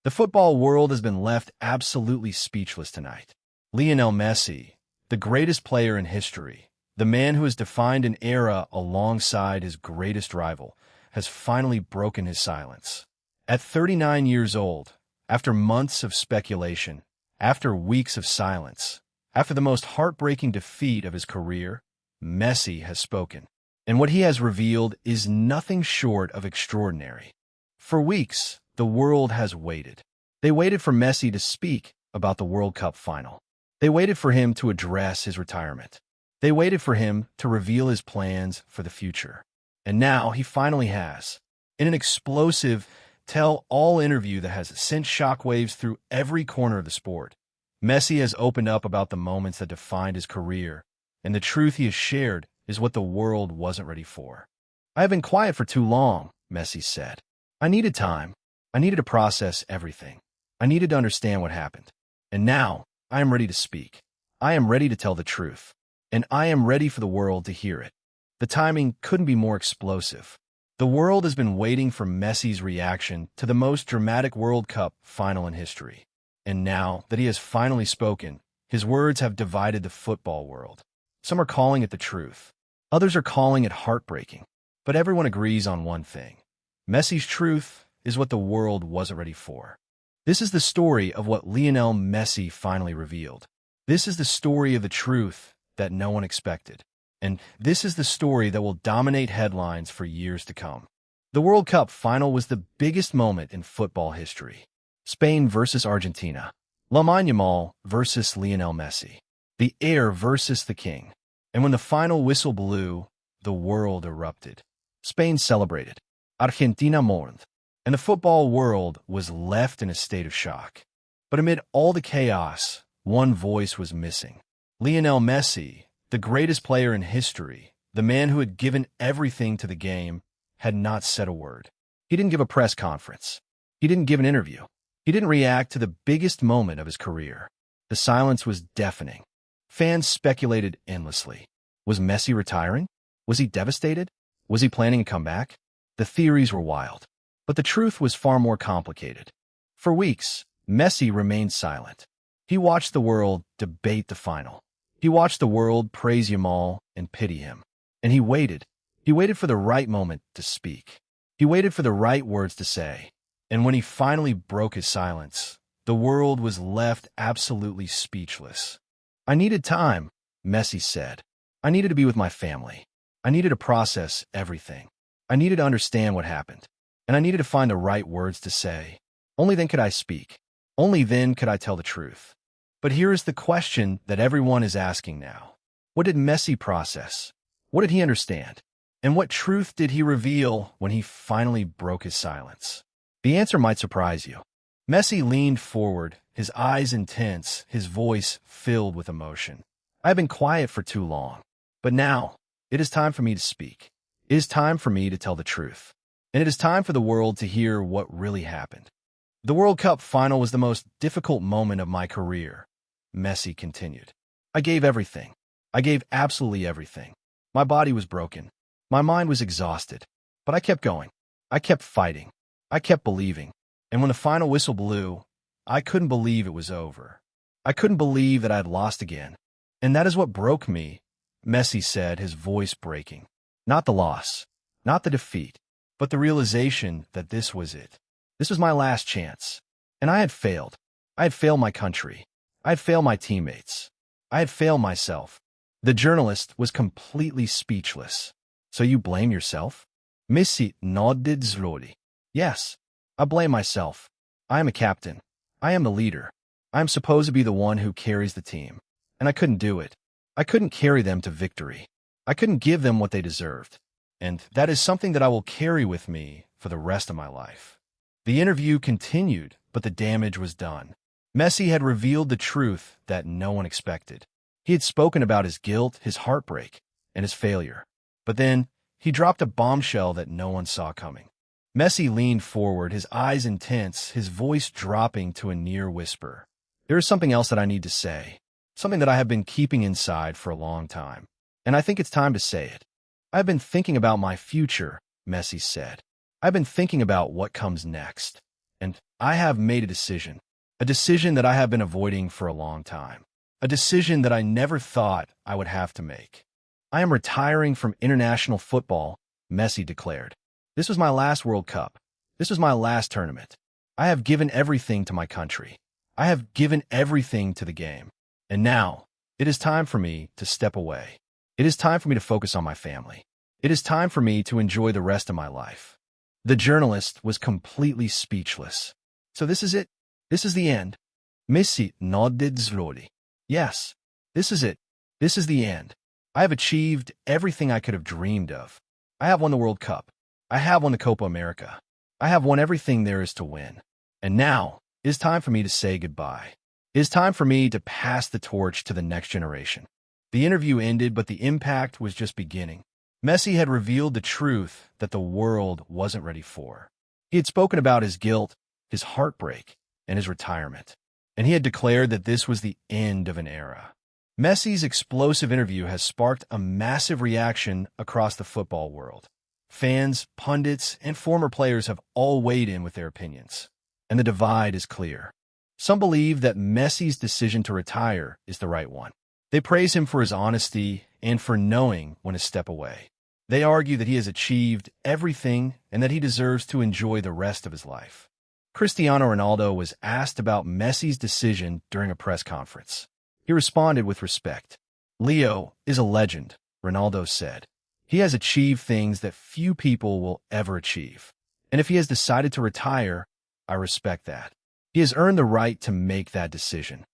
The football world has been left absolutely speechless tonight. Lionel Messi, the greatest player in history, the man who has defined an era alongside his greatest rival, has finally broken his silence. At 39 years old, after months of speculation, after weeks of silence, after the most heartbreaking defeat of his career, Messi has spoken. And what he has revealed is nothing short of extraordinary. For weeks, the world has waited. They waited for Messi to speak about the World Cup final. They waited for him to address his retirement. They waited for him to reveal his plans for the future. And now he finally has. In an explosive, tell-all interview that has sent shockwaves through every corner of the sport, Messi has opened up about the moments that defined his career, and the truth he has shared is what the world wasn't ready for. "I have been quiet for too long," Messi said. "I needed time. I needed to process everything. I needed to understand what happened. And now, I am ready to speak. I am ready to tell the truth. And I am ready for the world to hear it." The timing couldn't be more explosive. The world has been waiting for Messi's reaction to the most dramatic World Cup final in history. And now that he has finally spoken, his words have divided the football world. Some are calling it the truth. Others are calling it heartbreaking. But everyone agrees on one thing. Messi's truth is what the world wasn't ready for. This is the story of what Lionel Messi finally revealed. This is the story of the truth that no one expected. And this is the story that will dominate headlines for years to come. The World Cup final was the biggest moment in football history. Spain versus Argentina. Lamine Yamal versus Lionel Messi. The heir versus the king. And when the final whistle blew, the world erupted. Spain celebrated. Argentina mourned. And the football world was left in a state of shock. But amid all the chaos, one voice was missing. Lionel Messi, the greatest player in history, the man who had given everything to the game, had not said a word. He didn't give a press conference. He didn't give an interview. He didn't react to the biggest moment of his career. The silence was deafening. Fans speculated endlessly. Was Messi retiring? Was he devastated? Was he planning a comeback? The theories were wild. But the truth was far more complicated. For weeks, Messi remained silent. He watched the world debate the final. He watched the world praise Yamal and pity him. And he waited. He waited for the right moment to speak. He waited for the right words to say. And when he finally broke his silence, the world was left absolutely speechless. "I needed time," Messi said. "I needed to be with my family. I needed to process everything. I needed to understand what happened. And I needed to find the right words to say. Only then could I speak. Only then could I tell the truth." But here is the question that everyone is asking now. What did Messi process? What did he understand? And what truth did he reveal when he finally broke his silence? The answer might surprise you. Messi leaned forward, his eyes intense, his voice filled with emotion. "I have been quiet for too long. But now, it is time for me to speak. It is time for me to tell the truth. And it is time for the world to hear what really happened. The World Cup final was the most difficult moment of my career," Messi continued. "I gave everything. I gave absolutely everything. My body was broken. My mind was exhausted. But I kept going. I kept fighting. I kept believing. And when the final whistle blew, I couldn't believe it was over. I couldn't believe that I had lost again. And that is what broke me," Messi said, his voice breaking. Not the loss, not the defeat, but the realization that this was it. This was my last chance. And I had failed. I had failed my country. I had failed my teammates. I had failed myself. The journalist was completely speechless. "So you blame yourself?" Messi nodded slowly. "Yes, I blame myself. I am a captain. I am the leader. I am supposed to be the one who carries the team. And I couldn't do it. I couldn't carry them to victory. I couldn't give them what they deserved. And that is something that I will carry with me for the rest of my life." The interview continued, but the damage was done. Messi had revealed the truth that no one expected. He had spoken about his guilt, his heartbreak, and his failure. But then, he dropped a bombshell that no one saw coming. Messi leaned forward, his eyes intense, his voice dropping to a near whisper. "There is something else that I need to say, something that I have been keeping inside for a long time. And I think it's time to say it. I've been thinking about my future," Messi said. "I've been thinking about what comes next. And I have made a decision that I have been avoiding for a long time, a decision that I never thought I would have to make. I am retiring from international football, Messi declared. This was my last World Cup. This was my last tournament. I have given everything to my country. I have given everything to the game. And now, it is time for me to step away. It is time for me to focus on my family. It is time for me to enjoy the rest of my life. The journalist was completely speechless. So this is it? This is the end? Messi nodded slowly. Yes, this is it. This is the end. I have achieved everything I could have dreamed of. I have won the World Cup. I have won the Copa America. I have won everything there is to win. And now, it is time for me to say goodbye. It is time for me to pass the torch to the next generation. The interview ended, but the impact was just beginning. Messi had revealed the truth that the world wasn't ready for. He had spoken about his guilt, his heartbreak, and his retirement. And he had declared that this was the end of an era. Messi's explosive interview has sparked a massive reaction across the football world. Fans, pundits, and former players have all weighed in with their opinions. And the divide is clear. Some believe that Messi's decision to retire is the right one. They praise him for his honesty and for knowing when to step away. They argue that he has achieved everything and that he deserves to enjoy the rest of his life. Cristiano Ronaldo was asked about Messi's decision during a press conference. He responded with respect. "Leo is a legend," Ronaldo said. "He has achieved things that few people will ever achieve. And if he has decided to retire, I respect that. He has earned the right to make that decision."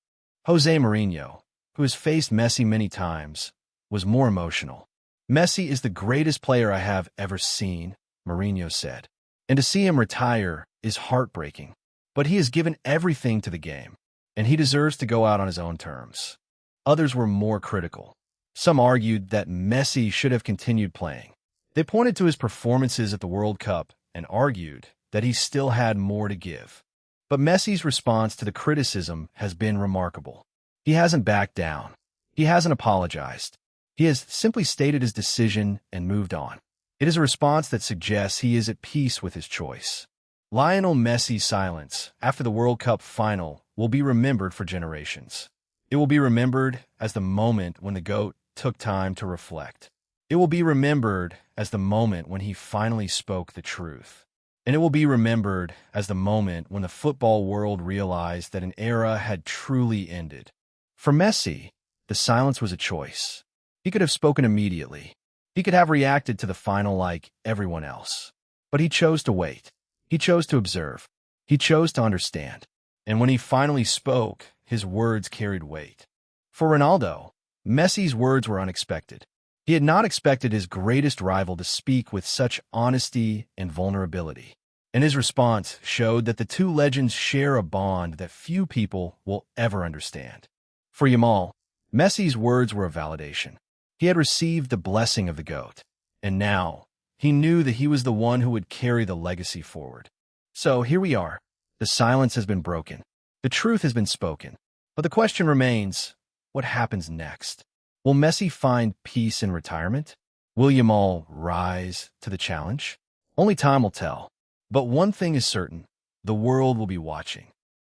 Jose Mourinho, who has faced Messi many times, was more emotional. "Messi is the greatest player I have ever seen," Mourinho said. "And to see him retire is heartbreaking. But he has given everything to the game, and he deserves to go out on his own terms." Others were more critical. Some argued that Messi should have continued playing. They pointed to his performances at the World Cup and argued that he still had more to give. But Messi's response to the criticism has been remarkable. He hasn't backed down. He hasn't apologized. He has simply stated his decision and moved on. It is a response that suggests he is at peace with his choice. Lionel Messi's silence after the World Cup final will be remembered for generations. It will be remembered as the moment when the GOAT took time to reflect. It will be remembered as the moment when he finally spoke the truth. And it will be remembered as the moment when the football world realized that an era had truly ended. For Messi, the silence was a choice. He could have spoken immediately. He could have reacted to the final like everyone else. But he chose to wait. He chose to observe. He chose to understand. And when he finally spoke, his words carried weight. For Ronaldo, Messi's words were unexpected. He had not expected his greatest rival to speak with such honesty and vulnerability. And his response showed that the two legends share a bond that few people will ever understand. For Yamal, Messi's words were a validation. He had received the blessing of the GOAT, and now he knew that he was the one who would carry the legacy forward. So here we are. The silence has been broken. The truth has been spoken. But the question remains, what happens next? Will Messi find peace in retirement? Will Yamal rise to the challenge? Only time will tell. But one thing is certain, the world will be watching.